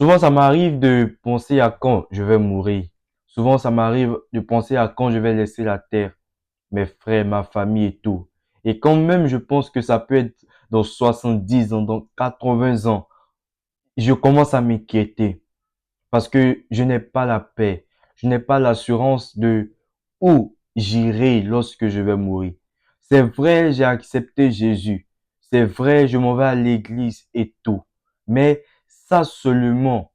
Souvent, ça m'arrive de penser à quand je vais mourir. Souvent, ça m'arrive de penser à quand je vais laisser la terre, mes frères, ma famille et tout. Et quand même, je pense que ça peut être dans 70 ans, dans 80 ans, je commence à m'inquiéter parce que je n'ai pas la paix. Je n'ai pas l'assurance de où j'irai lorsque je vais mourir. C'est vrai, j'ai accepté Jésus. C'est vrai, je m'en vais à l'église et tout. Mais ça seulement,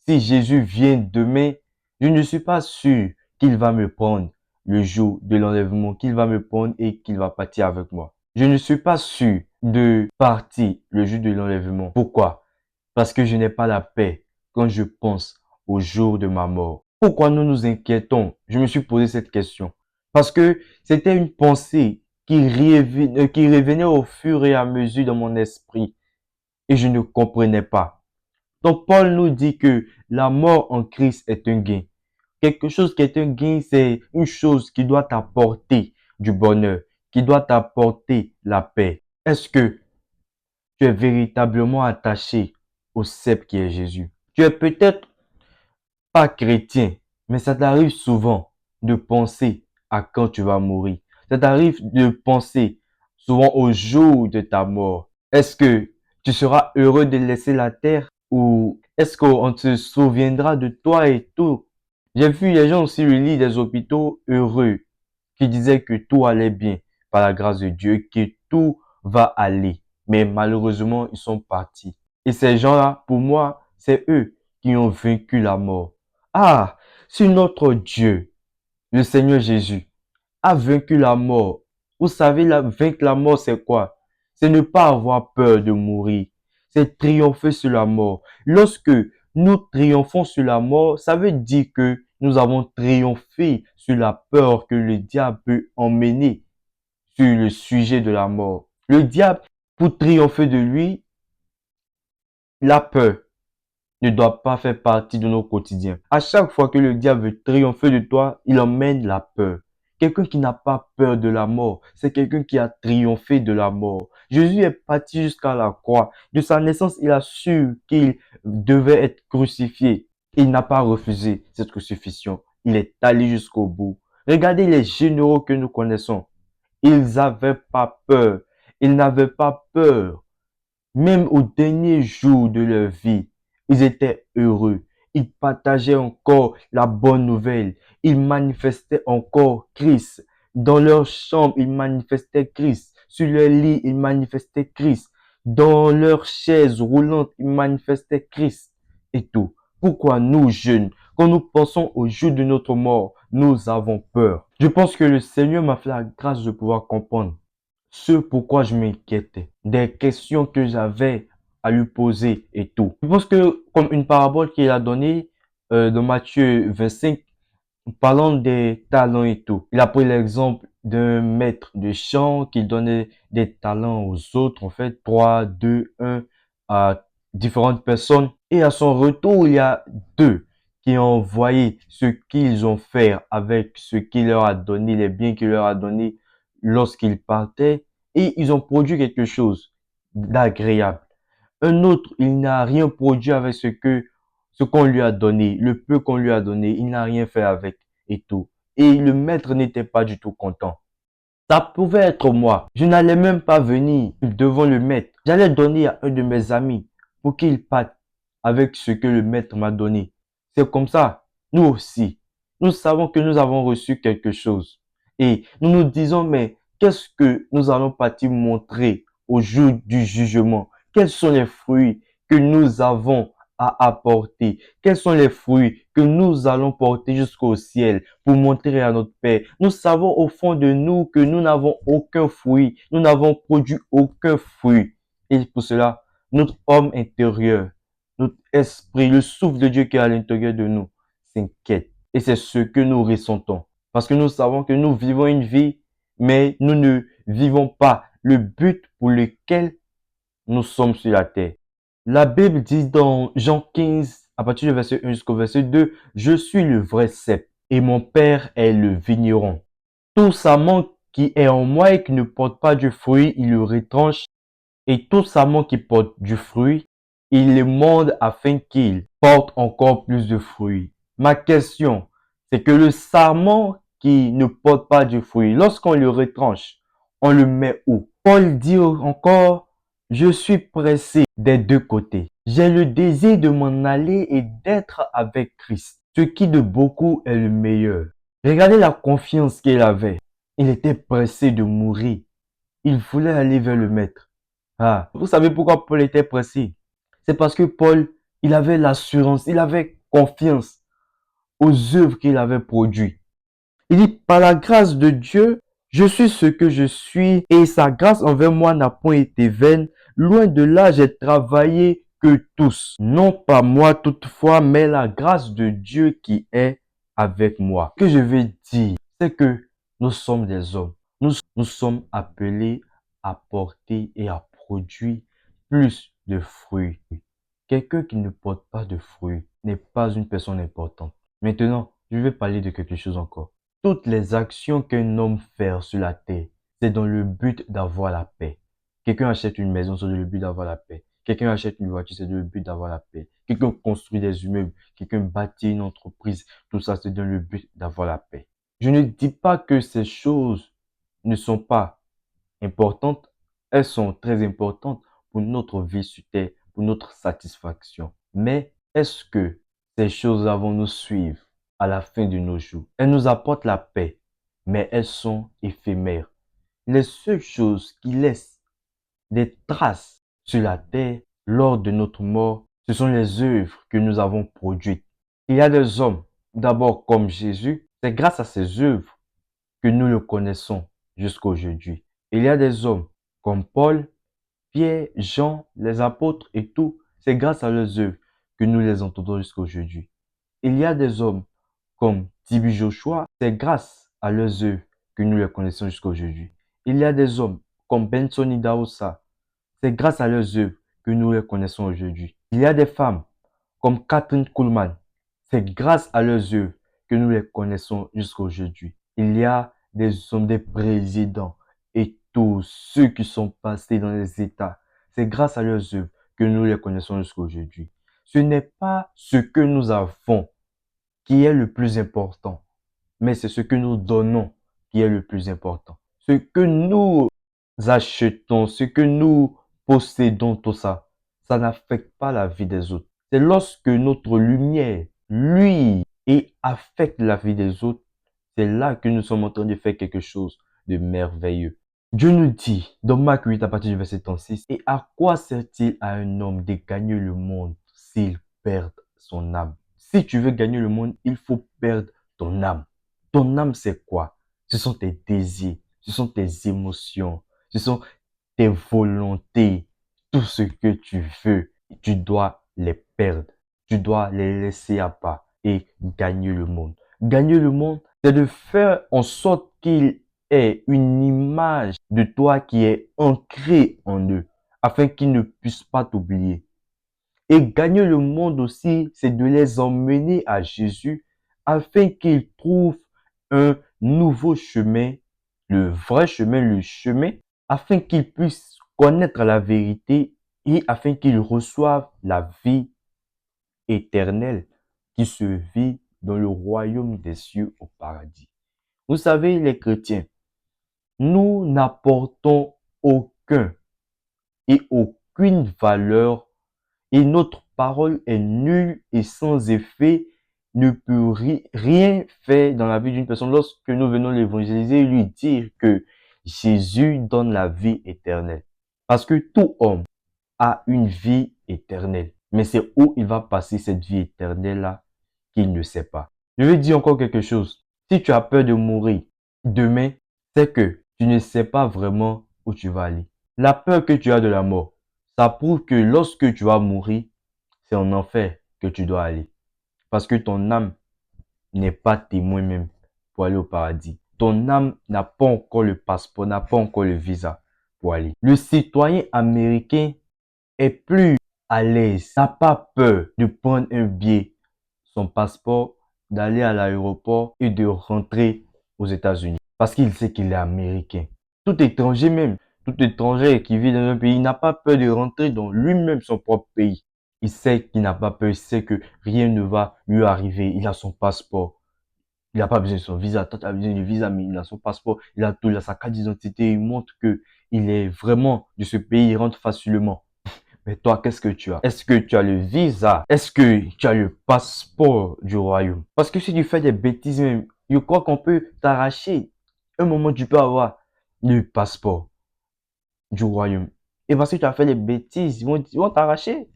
si Jésus vient demain, je ne suis pas sûr qu'il va me prendre le jour de l'enlèvement, qu'il va me prendre et qu'il va partir avec moi. Je ne suis pas sûr de partir le jour de l'enlèvement. Pourquoi? Parce que je n'ai pas la paix quand je pense au jour de ma mort. Pourquoi nous nous inquiétons? Je me suis posé cette question. Parce que c'était une pensée qui revenait au fur et à mesure dans mon esprit et je ne comprenais pas. Donc Paul nous dit que la mort en Christ est un gain. Quelque chose qui est un gain, c'est une chose qui doit t'apporter du bonheur, qui doit t'apporter la paix. Est-ce que tu es véritablement attaché au cep qui est Jésus? Tu es peut-être pas chrétien, mais ça t'arrive souvent de penser à quand tu vas mourir. Ça t'arrive de penser souvent au jour de ta mort. Est-ce que tu seras heureux de laisser la terre ou est-ce qu'on se souviendra de toi et tout? J'ai vu les gens aussi relire des hôpitaux heureux qui disaient que tout allait bien par la grâce de Dieu, que tout va aller. Mais malheureusement, ils sont partis. Et ces gens-là, pour moi, c'est eux qui ont vaincu la mort. Ah, si notre Dieu, le Seigneur Jésus, a vaincu la mort, vous savez, vaincre la mort, c'est quoi? C'est ne pas avoir peur de mourir. C'est triompher sur la mort. Lorsque nous triomphons sur la mort, ça veut dire que nous avons triomphé sur la peur que le diable peut emmener sur le sujet de la mort. Le diable, pour triompher de lui, la peur ne doit pas faire partie de nos quotidiens. À chaque fois que le diable veut triompher de toi, il emmène la peur. Quelqu'un qui n'a pas peur de la mort, c'est quelqu'un qui a triomphé de la mort. Jésus est parti jusqu'à la croix. De sa naissance, il a su qu'il devait être crucifié. Il n'a pas refusé cette crucifixion. Il est allé jusqu'au bout. Regardez les généraux que nous connaissons. Ils n'avaient pas peur. Ils n'avaient pas peur. Même au dernier jour de leur vie, ils étaient heureux. Ils partageaient encore la bonne nouvelle. Ils manifestaient encore Christ. Dans leur chambre, ils manifestaient Christ. Sur leur lit, ils manifestaient Christ. Dans leur chaise roulante, ils manifestaient Christ. Et tout. Pourquoi nous, jeunes, quand nous pensons au jour de notre mort, nous avons peur? Je pense que le Seigneur m'a fait la grâce de pouvoir comprendre ce pourquoi je m'inquiétais, des questions que j'avais à lui poser et tout. Je pense que comme une parabole qu'il a donnée dans Matthieu 25, parlant des talents et tout. Il a pris l'exemple d'un maître de chant qui donnait des talents aux autres, en fait, 3, 2, 1 à différentes personnes. Et à son retour, il y a deux qui ont envoyé ce qu'ils ont fait avec ce qu'il leur a donné, les biens qu'il leur a donné lorsqu'ils partaient. Et ils ont produit quelque chose d'agréable. Un autre, il n'a rien produit avec ce qu'on lui a donné, le peu qu'on lui a donné, il n'a rien fait avec et tout. Et le maître n'était pas du tout content. Ça pouvait être moi. Je n'allais même pas venir devant le maître. J'allais donner à un de mes amis pour qu'il parte avec ce que le maître m'a donné. C'est comme ça. Nous aussi. Nous savons que nous avons reçu quelque chose. Et nous nous disons, mais qu'est-ce que nous allons partir montrer au jour du jugement? Quels sont les fruits que nous avons à apporter? Quels sont les fruits que nous allons porter jusqu'au ciel pour montrer à notre Père? Nous savons au fond de nous que nous n'avons aucun fruit. Nous n'avons produit aucun fruit. Et pour cela, notre homme intérieur, notre esprit, le souffle de Dieu qui est à l'intérieur de nous, s'inquiète. Et c'est ce que nous ressentons. Parce que nous savons que nous vivons une vie, mais nous ne vivons pas le but pour lequel nous sommes sur la terre. La Bible dit dans Jean 15, à partir du verset 1 jusqu'au verset 2, je suis le vrai cep et mon père est le vigneron. Tout sarment qui est en moi et qui ne porte pas du fruit, il le retranche. Et tout sarment qui porte du fruit, Il les monde afin qu'ils portent encore plus de fruits. Ma question, c'est que le sarment qui ne porte pas de fruits, lorsqu'on le retranche, on le met où? Paul dit encore, je suis pressé des deux côtés. J'ai le désir de m'en aller et d'être avec Christ, ce qui de beaucoup est le meilleur. Regardez la confiance qu'il avait. Il était pressé de mourir. Il voulait aller vers le maître. Ah, vous savez pourquoi Paul était pressé? C'est parce que Paul, il avait l'assurance, il avait confiance aux œuvres qu'il avait produites. Il dit, par la grâce de Dieu, je suis ce que je suis et sa grâce envers moi n'a point été vaine. Loin de là, j'ai travaillé que tous. Non pas moi toutefois, mais la grâce de Dieu qui est avec moi. Ce que je veux dire, c'est que nous sommes des hommes. Nous sommes appelés à porter et à produire plus de fruits. Quelqu'un qui ne porte pas de fruits n'est pas une personne importante. Maintenant, je vais parler de quelque chose encore. Toutes les actions qu'un homme fait sur la terre, c'est dans le but d'avoir la paix. Quelqu'un achète une maison, c'est dans le but d'avoir la paix. Quelqu'un achète une voiture, c'est dans le but d'avoir la paix. Quelqu'un construit des immeubles, quelqu'un bâtit une entreprise, tout ça, c'est dans le but d'avoir la paix. Je ne dis pas que ces choses ne sont pas importantes, elles sont très importantes pour notre vie sur terre, pour notre satisfaction. Mais est-ce que ces choses-là vont nous suivre à la fin de nos jours? Elles nous apportent la paix, mais elles sont éphémères. Les seules choses qui laissent des traces sur la terre lors de notre mort, ce sont les œuvres que nous avons produites. Il y a des hommes, d'abord comme Jésus, c'est grâce à ses œuvres que nous le connaissons jusqu'à aujourd'hui. Il y a des hommes comme Paul, Pierre, Jean, les apôtres et tout. C'est grâce à leurs œuvres que nous les entendons jusqu'à aujourd'hui. Il y a des hommes comme Tibi Joshua. C'est grâce à leurs œuvres que nous les connaissons jusqu'à aujourd'hui. Il y a des hommes comme Benson Idahosa. C'est grâce à leurs œuvres que nous les connaissons aujourd'hui. Il y a des femmes comme Catherine Kuhlman. C'est grâce à leurs œuvres que nous les connaissons jusqu'à aujourd'hui. Il y a des hommes, des présidents et tous ceux qui sont passés dans les États. C'est grâce à leurs œuvres que nous les connaissons jusqu'à aujourd'hui. Ce n'est pas ce que nous avons qui est le plus important, mais c'est ce que nous donnons qui est le plus important. Ce que nous achetons, ce que nous possédons, tout ça, ça n'affecte pas la vie des autres. C'est lorsque notre lumière, lui, et affecte la vie des autres, c'est là que nous sommes en train de faire quelque chose de merveilleux. Dieu nous dit dans Marc 8 à partir du verset 36, et à quoi sert-il à un homme de gagner le monde s'il perd son âme? Si tu veux gagner le monde, il faut perdre ton âme. Ton âme, c'est quoi? Ce sont tes désirs, ce sont tes émotions, ce sont tes volontés, tout ce que tu veux. Tu dois les perdre. Tu dois les laisser à part et gagner le monde. Gagner le monde, c'est de faire en sorte qu'il ait une image de toi qui est ancrée en eux, afin qu'ils ne puissent pas t'oublier. Et gagner le monde aussi, c'est de les emmener à Jésus afin qu'ils trouvent un nouveau chemin, le vrai chemin, le chemin, afin qu'ils puissent connaître la vérité et afin qu'ils reçoivent la vie éternelle qui se vit dans le royaume des cieux au paradis. Vous savez, les chrétiens, nous n'apportons aucun et aucune valeur et notre parole est nulle et sans effet, ne peut rien faire dans la vie d'une personne lorsque nous venons l'évangéliser et lui dire que Jésus donne la vie éternelle. Parce que tout homme a une vie éternelle. Mais c'est où il va passer cette vie éternelle-là qu'il ne sait pas. Je vais dire encore quelque chose. Si tu as peur de mourir demain, c'est que tu ne sais pas vraiment où tu vas aller. La peur que tu as de la mort, ça prouve que lorsque tu vas mourir, c'est en enfer que tu dois aller. Parce que ton âme n'est pas témoin même pour aller au paradis. Ton âme n'a pas encore le passeport, n'a pas encore le visa pour aller. Le citoyen américain est plus à l'aise, n'a pas peur de prendre un billet, son passeport, d'aller à l'aéroport et de rentrer aux États-Unis. Parce qu'il sait qu'il est américain. Tout étranger même, tout étranger qui vit dans un pays n'a pas peur de rentrer dans lui-même son propre pays. Il sait qu'il n'a pas peur, il sait que rien ne va lui arriver. Il a son passeport. Il n'a pas besoin de son visa. Toi, tu as besoin du visa, mais il a son passeport. Il a tout, il a sa carte d'identité. Il montre que il est vraiment de ce pays. Il rentre facilement. Mais toi, qu'est-ce que tu as? Est-ce que tu as le visa? Est-ce que tu as le passeport du royaume? Parce que si tu fais des bêtises même, je crois qu'on peut t'arracher. Un moment, tu peux avoir le passeport du royaume. Et parce que tu as fait des bêtises, ils vont t'arracher.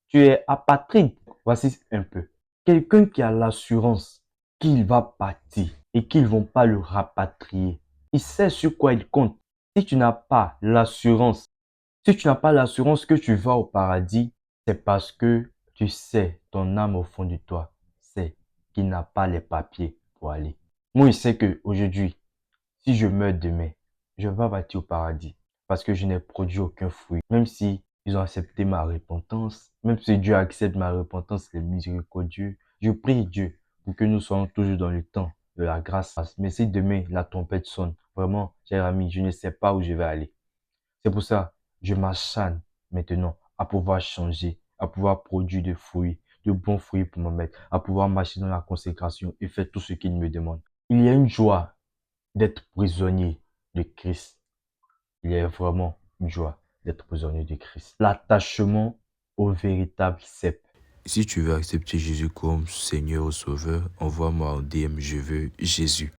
Tu es apatride. Voici un peu. Quelqu'un qui a l'assurance qu'il va partir et qu'ils ne vont pas le rapatrier. Il sait sur quoi il compte. Si tu n'as pas l'assurance, si tu n'as pas l'assurance que tu vas au paradis, c'est parce que tu sais, ton âme au fond de toi, c'est qu'il n'a pas les papiers pour aller. Moi, je sais que aujourd'hui, si je meurs demain, je vais partir au paradis parce que je n'ai produit aucun fruit. Même si ils ont accepté ma repentance, même si Dieu accepte ma repentance, il est miséricordieux, je prie Dieu pour que nous soyons toujours dans le temps de la grâce. Mais si demain la trompette sonne, vraiment, cher ami, je ne sais pas où je vais aller. C'est pour ça, je m'acharne maintenant à pouvoir changer, à pouvoir produire des fruits, de bons fruits pour me mettre, à pouvoir marcher dans la consécration et faire tout ce qu'il me demande. Il y a une joie d'être prisonnier de Christ. Il y a vraiment une joie d'être prisonnier de Christ. L'attachement au véritable cep. Si tu veux accepter Jésus comme Seigneur ou Sauveur, envoie-moi un DM, je veux Jésus.